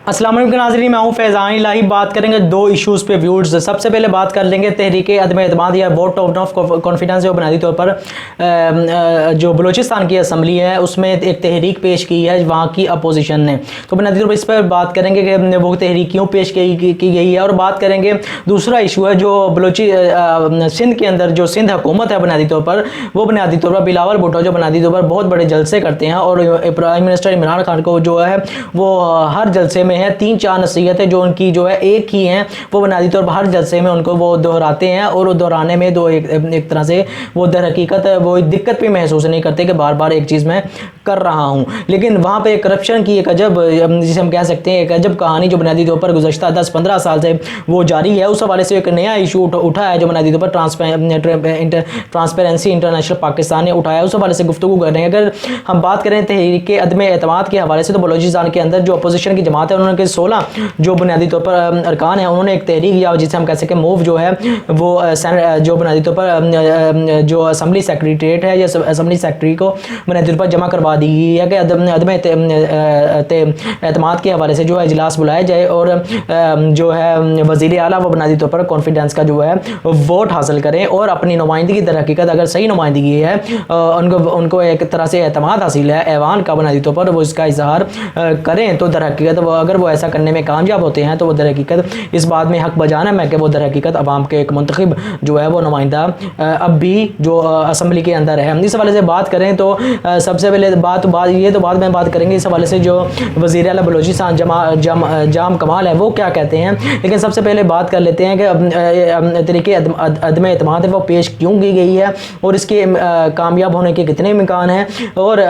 अस्सलाम वालेकुम नाज़रीन, मैं हूँ फैज़ान इलाही। बात करेंगे दो इश्यूज़ पे व्यूज़। सबसे पहले बात कर लेंगे तहरीक अदम एतमाद या वोट ऑफ कॉन्फिडेंस, जो बुनियादी तौर पर जो बलूचिस्तान की असम्बली है उसमें एक तहरीक पेश की है वहाँ की अपोजिशन ने। तो बुनियादी तौर पर इस पर बात करेंगे कि वो तहरीक क्यों पेश की गई है, और बात करेंगे दूसरा इशू है जो बलूची सिंध के अंदर जो सिंध हुकूमत है बुनियादी तौर पर, वो बुनियादी तौर पर बिलावल भुट्टो जो बुनियादी तौर पर बहुत बड़े जलसे करते हैं, और प्राइम मिनिस्टर इमरान खान को जो है वो हर जलसे में है 3-4 नसीहतें जो उनकी जो है एक ही हैं, वो बुनियादी तौर पर हर जलसे में उनको वो दोहराते हैं, और वो दोहराने में एक तरह से वो दर हकीकत वो दिक्कत भी महसूस नहीं करते कि बार बार एक चीज़ मैं कर रहा हूँ। लेकिन वहाँ पे करप्शन की एक अजब, जिसे हम कह सकते हैं एक अजब कहानी जो बुनियादी तौर पर गुज़श्ता 10-15 साल से वो जारी है, उस हवाले से एक नया इशू उठा है जो बुनियादी तौर पर ट्रांसपेरेंसी इंटरनेशनल पाकिस्तान ने उठाया। उस हवाले से गुफ्तगू कर रहे हैं। अगर हम बात करें तहरीक अदम एतमाद के हवाले से, तो बलूचिस्तान के अंदर जो अपोजिशन की जमात है उन्होंने 16 जो बुनियादी तौर पर अरकान है उन्होंने एक तहरीक या जिसे हम कह सकें मूव जो है वो जो बुनियादी तौर पर जो असम्बली सेक्रेटरीट है या असम्बली सेक्रेटरी को बुनियादी तौर पर जमा करवा दी गई है कि अदम एतमाद के हवाले से जो है इजलास बुलाया जाए, और जो है वज़ीर आला वो बुनियादी तौर पर कॉन्फिडेंस का जो है वोट हासिल करें और अपनी नुमाइंदगी दर हकीकत अगर सही नुमाइंदगी है उनको एक तरह से एतमाद हासिल है ऐवान का, बुनियादी तौर पर वो इसका इजहार करें, तो दर हकीकत अगर वो ऐसा करने में कामयाब होते हैं तो वो दर हकीकत इस बात में हक बजाना है कि वो दर हकीकत अवाम के एक मुंतखब जो है वो नुमाइंदा अब भी जो असम्बली के अंदर है। इस हवाले से बात करें तो सबसे पहले बात में बात करेंगे इस हवाले से जो वज़ीर आला बलूचिस्तान जाम कमाल है वो क्या कहते हैं। लेकिन सबसे पहले बात कर लेते हैं कि तरीके अदम एतमाद है वो पेश क्यों की गई है और इसके कामयाब होने के कितने इम्कान हैं, और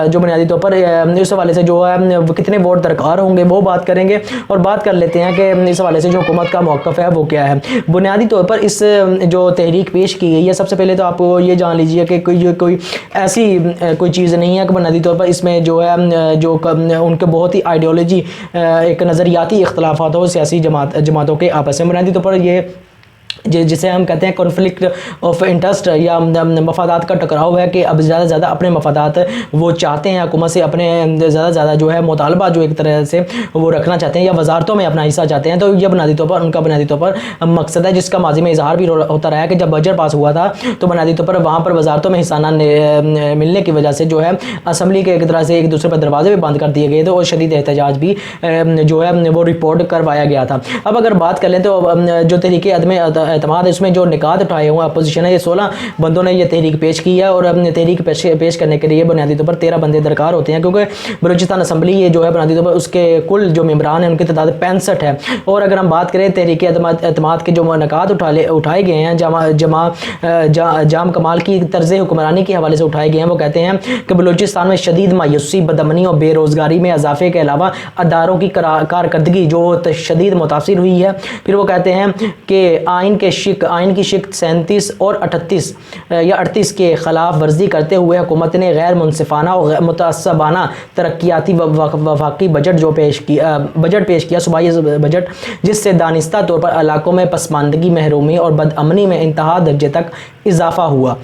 जो बुनियादी तौर पर इस हवाले से जो है कितने वोट दरकार होंगे वो बात करेंगे, और बात कर लेते हैं कि इस हवाले से जो हुकूमत का मौक़िफ़ है वो क्या है। बुनियादी तौर पर इस जो तहरीक पेश की गई है, सबसे पहले तो आप ये जान लीजिए कि कोई ऐसी कोई चीज़ नहीं है कि बुनियादी तौर पर इसमें जो है जो उनके बहुत ही आइडियोलॉजी एक नज़रियाती इख्तलाफात हो सियासी जमातों के आपस में। बुनियादी तौर पर ये जिसे हम कहते हैं कॉन्फ्लिक्ट ऑफ इंटरेस्ट या मफादात का टकराव है कि अब ज़्यादा से ज़्यादा अपने मफादात वो चाहते हैं हुकूमत से, अपने ज़्यादा से ज़्यादा जो है मुतालबा जो एक तरह से वो रखना चाहते हैं या वजारतों में अपना हिस्सा चाहते हैं। तो ये बुनियादी तौर पर उनका बुनियादी तौर पर मकसद है, जिसका माजी में इजहार भी होता रहा है कि जब बजट पास हुआ था तो बुनियादी तौर पर वहाँ पर वजारतों में हिस्सा मिलने की वजह से जो है असम्बली के एक तरह से एक दूसरे पर दरवाजे भी बंद कर दिए गए थे और शदीद एहतजाज भी जो है वो रिपोर्ट करवाया गया था। अब अगर बात कर लें तो जो तहरीक अदम एतमाद इसमें जो निकात उठाए हुए अपोजिशन है, ये 16 बंदों ने ये तहरीक पेश की है, और तहरीक पेश करने के लिए बुनियादी तौर पर 13 बंदे दरकार होते हैं, क्योंकि बलूचिस्तान असम्बली ये जो है बुनियादी तौर पर उसके कुल जो मेम्बरान हैं उनकी तादाद 65 है। और अगर हम बात करें तहरीक एतमाद के जो निकात उठाए गए हैं जाम कमाल की तर्ज हुक्मरानी के हवाले से उठाए गए हैं, वो कहते हैं कि बलूचिस्तान में शदीद मायूसी, बदअमनी और बेरोज़गारी में इजाफे के अलावा अदारों की कारकर्दगी जो शदीद मुतासिर हुई है। फिर वो कहते हैं कि आइन की शिक 37 और 38 या 38 के ख़िलाफ़ वर्जी करते हुए हुकूमत ने गैर मुनसिफाना और मुतअस्सबाना तरक्याती वफाकी बजट पेश किया सूबाई बजट, जिससे दानिस्ता तौर पर इलाकों में पसमानदगी, महरूमी और बदअमनी में इंतहा दर्जे तक इजाफ़ा हुआ।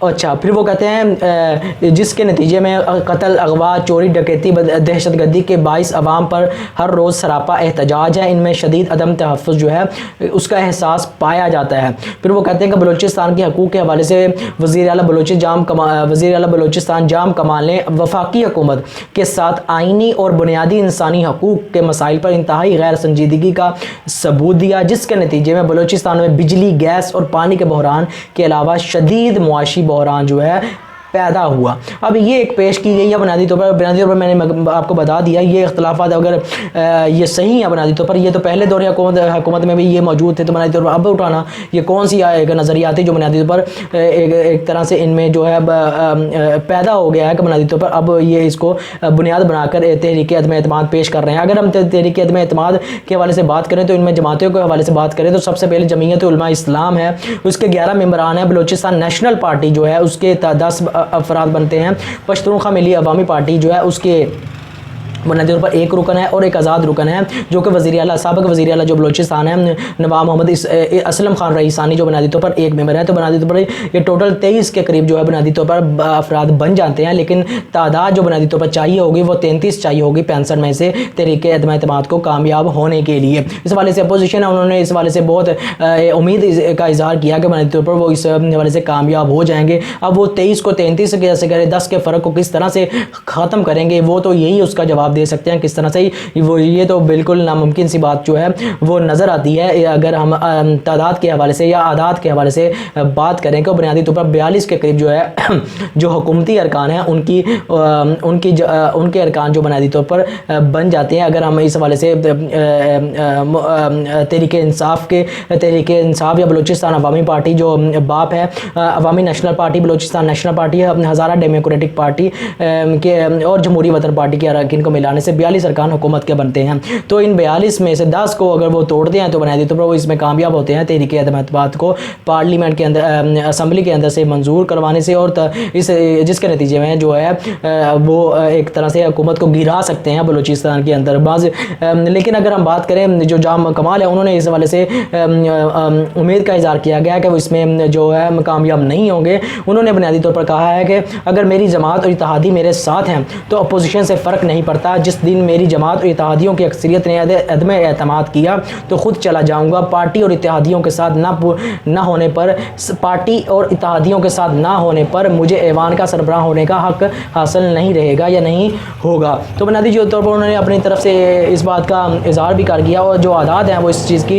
अच्छा, फिर वो कहते हैं जिसके नतीजे में कत्ल, अगवा, चोरी, डकैती, दहशतगर्दी के बाइस अवाम पर हर रोज़ सरापा एहतजाज है, इनमें शदीद अदम तहफ़्फ़ुज़ जो है उसका एहसास पाया जाता है। फिर वो कहते हैं कि बलूचिस्तान के हकूक़ के हवाले से वज़ीर आला बलूचिस्तान जाम कमाल ने वफाकी हुकूमत के साथ आइनी और बुनियादी इंसानी हकूक़ के मसाइल पर इंतहाई गैर संजीदगी का सबूत दिया, जिसके नतीजे में बलूचिस्तान में बिजली, गैस और पानी के बहरान के अलावा शदीद मुआशी बहरान जो है पैदा हुआ। अब ये एक पेश की गई है बुनियादी तौर पर मैंने आपको बता दिया ये इख्तलाफात अगर ये सही है बुनियादी तौर पर, ये तो पहले दौर हुकूमत में भी ये मौजूद थे, तो बुनियादी तौर पर अब उठाना ये कौन सी नज़रियाती जो बुनियादी तौर पर एक तरह से इनमें जो है पैदा हो गया है कि बुनियादी तौर पर अब ये इसको बुनियाद बनाकर तहरीक अदम एतमाद पेश कर रहे हैं। अगर हम तहरीक अदम एतमाद के हवाले से बात करें तो इनमें जमातों के हवाले से बात करें तो सबसे पहले जमीयत उलमा इस्लाम है, उसके 11 मेम्बरान हैं। बलूचिस्तान नेशनल पार्टी जो है उसके 10 अफराद बनते हैं। पश्तूनख्वा मिली अवामी पार्टी जो है उसके बुनियादी तौर पर एक रुकन है और एक आज़ाद रुकन है, जो कि वज़ीर आला साबिक़ वज़ीर आला जो बलूचिस्तान है नवाब मोहम्मद असलम खान रईसानी जो बुनियादी तौर पर एक मेंबर है। तो बुनियादी तौर पर ये टोटल 23 के करीब जो है बुनियादी तौर पर अफराद बन जाते हैं, लेकिन तादाद जो बुनियादी तौर पर चाहिए होगी वो 33 चाहिए होगी 65 में से तहरीके अदम एतमाद को कामयाब होने के लिए। इस हवाले से अपोजिशन है, उन्होंने इस हवाले से बहुत उम्मीद का इजहार किया कि बुनियादी तौर पर वो इस हवाले से कामयाब हो जाएंगे। अब वो 23 को 33 के जैसे करें 10 के फ़र्क को किस तरह से ख़त्म करेंगे वो तो यही उसका जवाब दे सकते हैं किस तरह से ही, वो ये तो बिल्कुल नामुमकिन सी बात जो है वो नज़र आती है। अगर हम तादाद के हवाले से या आदाद के हवाले से बात करें कि बुनियादी तौर पर 42 के करीब जो है जो हुकूमती अरकान हैं उनके अरकान जो बुनियादी तौर पर बन जाते हैं। अगर हम इस हवाले से तहरीके इंसाफ या बलूचिस्तान अवामी पार्टी जो बाप है, Awami national party, Balochistan national party है, हज़ारा डेमोक्रेटिक पार्टी के और जमहूरी वतन पार्टी के अरकान को मिलाने से 42 अरकान हुकूमत के बनते हैं। तो इन 42 में से 10 को अगर वो तोड़ते हैं तो बुनियादी तौर पर वो इसमें कामयाब होते हैं तहरीके अदम एतमाद को पार्लियामेंट के अंदर असम्बली के अंदर से मंजूर करवाने से, और जिसके नतीजे में जो है वो एक तरह से हुकूमत को गिरा सकते हैं बलूचिस्तान के अंदर बाज़। लेकिन अगर हम बात करें जो जाम कमाल है, उन्होंने इस हवाले से उम्मीद का इज़हार किया गया कि वो इसमें जो है कामयाब नहीं होंगे। उन्होंने बुनियादी तौर पर कहा है कि अगर मेरी जमात और इत्तेहादी मेरे साथ हैं तो अपोजिशन से फ़र्क नहीं पड़ता, जिस दिन मेरी जमात और इत्तेहादियों की अक्सरियत ने अदम एतमाद किया तो ख़ुद चला जाऊँगा। पार्टी और इत्तेहादियों के साथ ना होने पर मुझे ऐवान का सरबराह होने का हक़ हासिल नहीं रहेगा या नहीं होगा। तो बुनियादी तौर पर उन्होंने अपनी तरफ से इस बात का इजहार भी कर दिया, और जो आदात हैं वो इस चीज़ की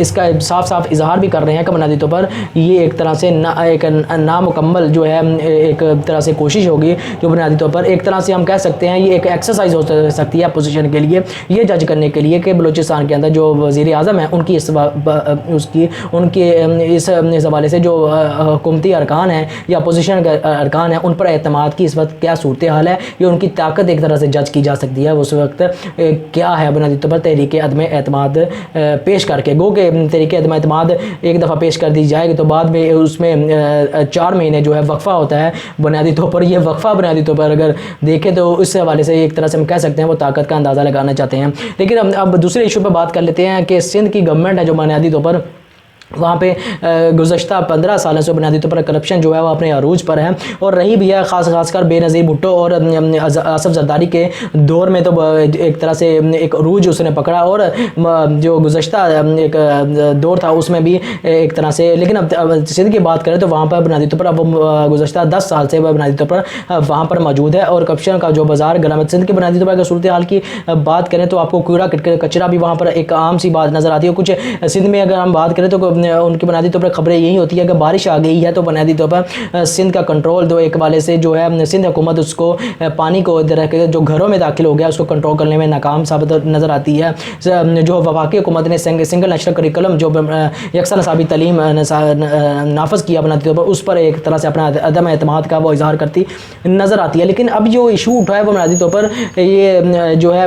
इसका साफ साफ इजहार भी कर रहे हैं कि बुनियादी तौर पर ये एक तरह से एक नामुकम्मल जो है एक तरह से कोशिश होगी, जो बुनियादी तौर पर एक तरह से हम कह सकते हैं ये एक एक्सरसाइज हो सकती है अपोजिशन के लिए, ये जज करने के लिए कि बलूचिस्तान के अंदर जो वज़ीर आज़म है उनके इस हवाले से जो हुकूमती अरकान हैं या अपोजिशन अरकान हैं उन पर एतमाद की इस वक्त क्या सूरत हाल है, ये उनकी ताकत एक तरह से जज की जा सकती है उस वक्त क्या है बुनियादी तौर पर तहरीके अदम एतमाद पेश करके। गो के तहरीके अदम एतमाद एक दफ़ा पेश कर दी जाएगी तो बाद में उसमें 4 महीने जो है वक्फ़ा होता है। बुनियादी तौर पर ये वक्फ़ा बुनियादी तौर पर अगर देखें तो इस हवाले से एक तरह से हम कह सकते हैं वो ताकत का अंदाज़ा लगाना चाहते हैं। लेकिन अब दूसरे इशू पर बात कर लेते हैं कि सिंध की गवर्नमेंट है जो बुनियादी तौर पर वहाँ पे गुज़श्ता 15 सालों से बुनियादी तौर पर करप्शन जो है वो अपने अरूज पर है और रही भी है, खासकर बेनज़ीर भुट्टो और आसफ जरदारी के दौर में तो एक तरह से एक अरूज उसने पकड़ा, और जो गुज़श्ता एक दौर था उसमें भी एक तरह से। लेकिन अब सिंध की बात करें तो वहाँ पर बुनियादी तौर पर अब गुज़श्ता 10 साल से बुनियादी तौर पर वहाँ पर मौजूद है, और करप्शन का जो बाज़ार गर्म है। सिंध की बुनियादी तौर पर अगर सूरत हाल की बात करें तो आपको कूड़ा कचरा भी वहाँ पर एक आम सी बात नज़र आती है। कुछ सिंध में अगर हम बात करें तो उनकी बुनियादी तौर पर खबरें यही होती है कि बारिश आ गई है तो बुनियादी तौर पर सिंध का कंट्रोल दो एक वाले से जो है सिंध हुकूमत उसको पानी को जो घरों में दाखिल हो गया उसको कंट्रोल करने में नाकाम साबित नज़र आती है। जो वफाकी हुकूमत ने सिंगल नेशनल करिकुलम जो यकसा नसाबी तलीम नाफज किया बुनियादी तौर पर उस पर एक तरह से अपना अदम एतमाद का वो इजहार करती नज़र आती है। लेकिन अब जो इशू उठा है वो बुनियादी तौर पर ये जो है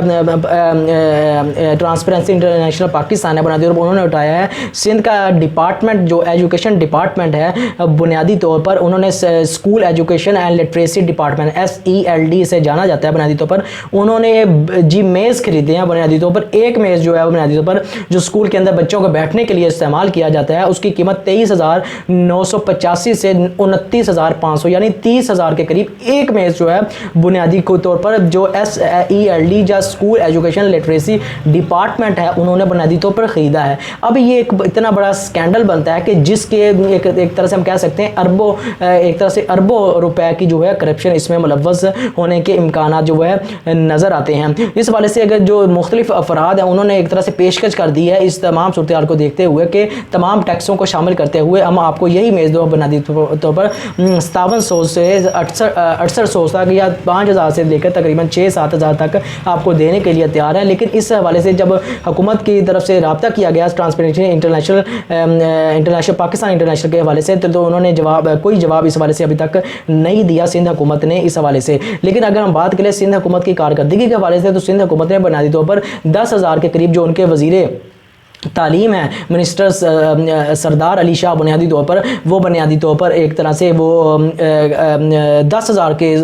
ट्रांसपेरेंसी इंटरनेशनल पाकिस्तान है बुनियादी तौर पर उन्होंने उठाया है सिंध का डिपार्टमेंट जो एजुकेशन डिपार्टमेंट है बुनियादी तौर पर उन्होंने school education and literacy department SELD से जाना जाता है बुनियादी तौर पर। उन्होंने जी मेज़ खरीदे हैं बुनियादी तौर पर। एक मेज़ जो है बुनियादी तौर पर जो स्कूल के अंदर बच्चों को बैठने के लिए इस्तेमाल किया जाता है उसकी कीमत 23,985 से 29,500 यानी 30,000 के करीब एक मेज़ जो है बुनियादी तौर पर जो SELD या स्कूल एजुकेशन लिटरेसी डिपार्टमेंट है उन्होंने बुनियादी तौर पर ख़रीदा है। अब ये एक इतना बड़ा स्कैंडल बनता है कि जिसके एक तरह से हम कह सकते हैं एक तरह से अरबों रुपए की जो है करप्शन इसमें मुलव्वस होने के इम्कानात जो है नज़र आते हैं। इस वाले से अगर जो मुख्तलिफ अफराद हैं उन्होंने एक तरह से पेशकश कर दी है इस तमाम सूरत हाल को देखते हुए कि तमाम टैक्सों को शामिल करते हुए हम आपको यही मेज़ दो बुनियादी तौर पर 5700 से 6800 तक या 5000 से लेकर तकरीबन 6-7 हज़ार तक आपको देने के लिए तैयार है। लेकिन इस हवाले से जब हुकूमत की तरफ से रब्ता किया गया ट्रांसपेरेंसी इंटरनेशनल पाकिस्तान इंटरनेशनल के हवाले से तो उन्होंने कोई जवाब इस हवाले से अभी तक नहीं दिया सिंध हुकूमत ने इस हवाले से। लेकिन अगर हम बात करें सिंध हुकूमत की कारकर्दगी के हवाले से तो सिंध हुकूमत ने बुनियादी तौर पर 10,000 के करीब जो उनके वज़ीर تعلیم ہے منسٹر سردار علی شاہ بنیادی طور پر وہ بنیادی طور پر ایک طرح سے وہ 10,000 کے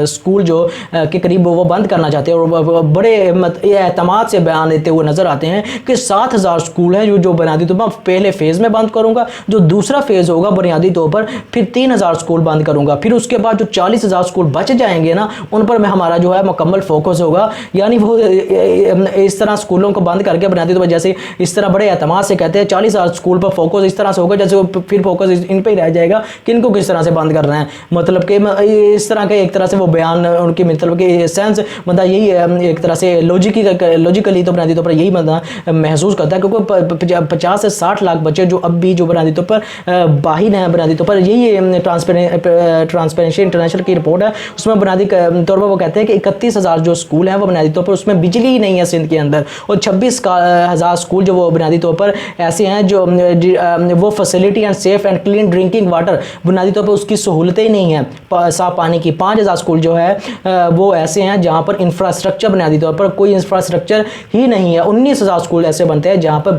اسکول جو کے قریب وہ بند کرنا چاہتے ہیں، اور بڑے اعتماد سے بیان دیتے ہوئے نظر آتے ہیں کہ 7,000 اسکول ہیں جو بنیادی طور پر پہلے فیز میں بند کروں گا، جو دوسرا فیز ہوگا بنیادی طور پر پھر 3,000 اسکول بند کروں گا، پھر اس کے بعد جو 40,000 اسکول بچ جائیں گے نا ان پر میں ہمارا جو ہے مکمل فوکس ہوگا۔ یعنی وہ اس طرح اسکولوں کو بند کر کے بنیادی طور پر جیسے اس طرح بڑے اعتماد سے کہتے ہیں 40,000 اسکول پر فوکس اس طرح سے ہوگا جیسے وہ پھر فوکس ان پہ ہی رہ جائے گا کہ ان کو کس طرح سے بند کرنا ہے، مطلب کہ اس طرح کے ایک طرح سے وہ بیان ان کی مطلب کہ سینس بندہ یہی ایک طرح سے لوجیکلی تو بنیادی طور پر یہی بندہ محسوس کرتا ہے، کیونکہ 50 سے 60 لاکھ بچے جو اب بھی جو بنیادی طور پر باہر ہیں، بنیادی طور پر یہی ٹرانسپیرنسی انٹرنیشنل کی رپورٹ ہے، اس میں بنیادی طور پر وہ کہتے ہیں کہ 31,000 جو اسکول ہیں وہ بنیادی طور پر اس میں بجلی ہی نہیں ہے سندھ کے اندر، اور 26,000 اسکول جو وہ بنیادی طور پر ایسے ہیں جو وہ facility and safe and clean drinking water بنیادی طور پر اس کی سہولتیں ہی نہیں ہیں صاف پانی کی۔ 5,000 اسکول جو ہے وہ ایسے ہیں جہاں پر انفراسٹرکچر بنیادی طور پر کوئی انفراسٹرکچر ہی نہیں ہے۔ 19,000 اسکول ایسے بنتے ہیں جہاں پر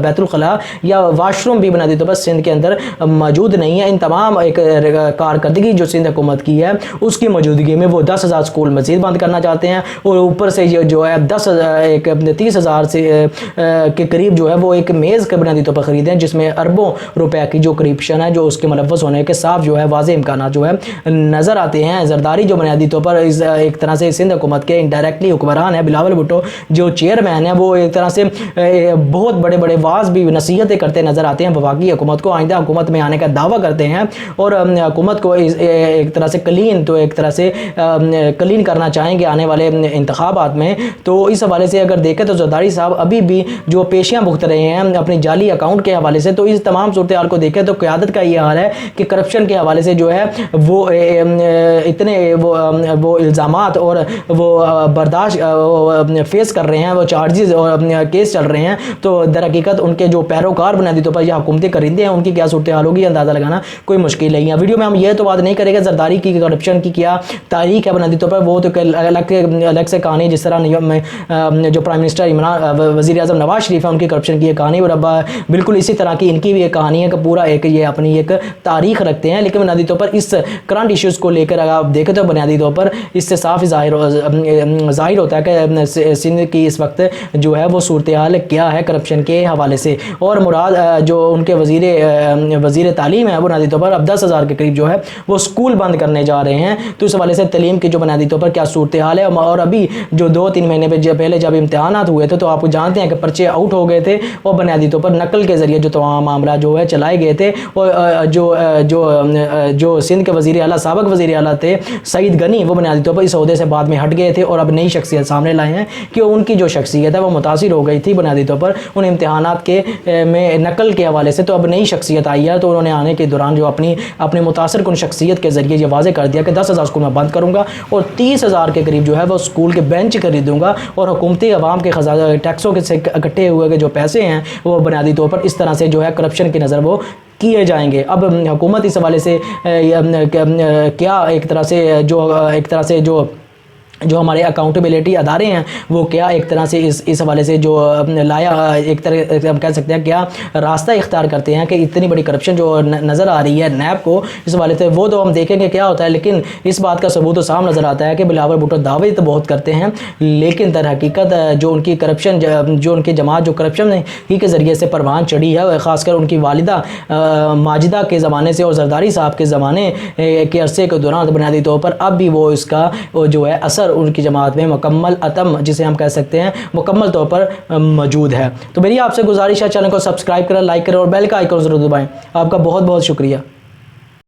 بیت الخلاء یا واش روم بھی بنیادی طور پر سندھ کے اندر موجود نہیں ہے۔ ان تمام ایک کارکردگی جو سندھ حکومت کی ہے اس کی موجودگی میں وہ 10,000 اسکول مزید بند کرنا چاہتے ہیں، اور اوپر سے جو ہے 30,000 سے کے قریب جو ہے وہ ایک میز کے بنیادی طور پر خریدیں جس میں اربوں روپے کی جو کرپشن ہے جو اس کے ملوث ہونے کے صاف جو ہے واضح امکانات جو ہے نظر آتے ہیں۔ زرداری جو بنیادی طور پر ایک طرح سے سندھ حکومت کے انڈائریکٹلی حکمران ہے، بلاول بھٹو جو چیئرمین ہے، وہ ایک طرح سے بہت بڑے بڑے واز بھی نصیحتیں کرتے نظر آتے ہیں وفاقی حکومت کو، آئندہ حکومت میں آنے کا دعویٰ کرتے ہیں، اور حکومت کو ایک طرح سے کلین کرنا چاہیں گے آنے والے انتخابات میں۔ تو اس حوالے سے اگر دیکھیں تو زرداری صاحب ابھی بھی جو پیشیاں بھگت رہے ہیں اپنی جعلی اکاؤنٹ کے حوالے سے، تو اس تمام صورتحال کو دیکھیں تو قیادت کا یہ حال ہے کہ کرپشن کے حوالے سے جو ہے وہ اتنے وہ الزامات اور وہ برداشت فیس کر رہے ہیں، وہ چارجز اور کیس چل رہے ہیں، تو در حقیقت ان کے جو پیروکار بنیادی طور پر یہ حکومتی کرندے ہیں ان کی کیا صورتحال ہوگی اندازہ لگانا کوئی مشکل نہیں ہے۔ ویڈیو میں ہم یہ تو بات نہیں کریں گے زرداری کی کرپشن کی کیا تاریخ ہے بنیادی طور پر، وہ تو الگ سے کہانی، جس طرح جو پرائم منسٹر عمران وزیر اعظم نواز شریف ہے ان کی کرپشن کی یہ کہانی، اور اب بالکل اسی طرح کی ان کی بھی ایک کہانی ہے کہ پورا ایک یہ اپنی ایک تاریخ رکھتے ہیں، لیکن بنیادی طور پر اس کرنٹ ایشوز کو لے کر اگر آپ دیکھیں تو بنیادی طور پر اس سے صاف ظاہر ہوتا ہے کہ سندھ کی اس وقت جو ہے وہ صورتحال کیا ہے کرپشن کے حوالے سے، اور مراد جو ان کے وزیر تعلیم ہے بنیادی طور پر اب 10,000 کے قریب جو ہے وہ اسکول بند کرنے جا رہے ہیں، تو اس حوالے سے تعلیم کی جو بنیادی طور پر کیا صورتحال ہے، اور ابھی جو 2-3 مہینے پہلے جب امتحانات ہوئے تھے تو آپ جانتے ہیں کہ پرچے آؤٹ ہو گئے تھے، اور بنیادی طور پر نقل کے ذریعے جو تمام معاملہ جو ہے چلائے گئے تھے، اور جو سندھ کے وزیر اعلیٰ سابق وزیر اعلیٰ تھے سعید غنی، وہ بنیادی طور پر اس عہدے سے بعد میں ہٹ گئے تھے اور اب نئی شخصیت سامنے لائے ہیں کہ ان کی جو شخصیت ہے وہ متاثر ہو گئی تھی بنیادی طور پر ان امتحانات کے میں نقل کے حوالے سے، تو اب نئی شخصیت آئی ہے، تو انہوں نے آنے کے دوران جو اپنی متاثر کن شخصیت کے ذریعے یہ واضح کر دیا کہ 10,000 اسکول میں بند کروں گا اور 30,000 کے قریب جو ہے وہ اسکول کے بینچ خریدوں گا، اور حکومتی عوام کے ٹیکسوں کے سے اکٹھے ہوئے جو پیسے ہیں وہ بنیادی طور پر اس طرح سے جو ہے کرپشن کی نظر وہ کیے جائیں گے۔ اب حکومت اس حوالے سے کیا ایک طرح سے جو ہمارے اکاؤنٹیبلٹی ادارے ہیں وہ کیا ایک طرح سے اس حوالے سے جو لایا ایک طرح ہم کہہ سکتے ہیں کیا راستہ اختیار کرتے ہیں کہ اتنی بڑی کرپشن جو نظر آ رہی ہے نیب کو اس حوالے سے، وہ تو ہم دیکھیں گے کیا ہوتا ہے، لیکن اس بات کا ثبوت تو صاف نظر آتا ہے کہ بلاول بھٹو دعوے تو بہت کرتے ہیں، لیکن در حقیقت جو ان کی کرپشن جو ان کی جماعت جو کرپشن ہی کے ذریعے سے پروان چڑھی ہے، خاص کر ان کی والدہ ماجدہ کے زمانے سے اور زرداری صاحب کے زمانے کے عرصے کے دوران بنیادی طور پر اب بھی وہ اس کا جو ہے اثر ان کی جماعت میں مکمل عدم جسے ہم کہہ سکتے ہیں مکمل طور پر موجود ہے۔ تو میری آپ سے گزارش ہے چینل کو سبسکرائب کریں، لائک کریں اور بیل کا آئیکن ضرور دبائیں۔ آپ کا بہت بہت شکریہ۔